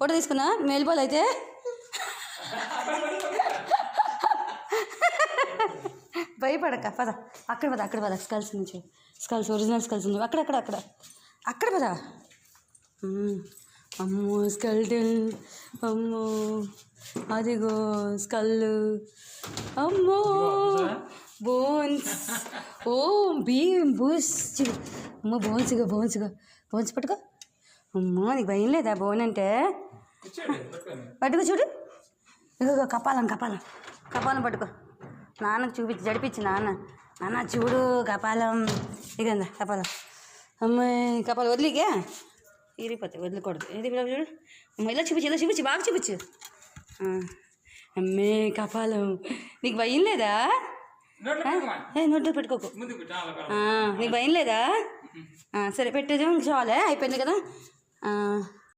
photo తీసుకున్నా మేల్పోలు అయితే భయపడక పద అక్కడ పద స్కల్స్ నుంచి స్కల్స్ ఒరిజినల్ స్కల్స్ నుంచి అక్కడ పద అమ్మో స్కల్టన్ అమ్మో అదిగో స్కల్ అమ్మో బోన్స్ ఓ బీమ్ బూస్ అమ్మో బోన్స్ పట్టుకో అమ్మో నీకు భయం లేదా బోన్ అంటే పట్టుకో చూడు ఇగో కపాలం పట్టుకో నాన్నకు చూపించి జడిపించి నాన్న చూడు కపాలం ఇగందా కపాలం అమ్మాయి కపాలం వదిలికే ఇరిపోతాయి వదిలికూడదు ఏది చూడు అమ్మ ఇలా చూపించి బాగా చూపించు అమ్మే కపాలం నీకు భయం లేదా నోట్లో పెట్టుకోకు నీకు భయం లేదా సరే పెట్టేదేమో చాలే అయిపోయింది కదా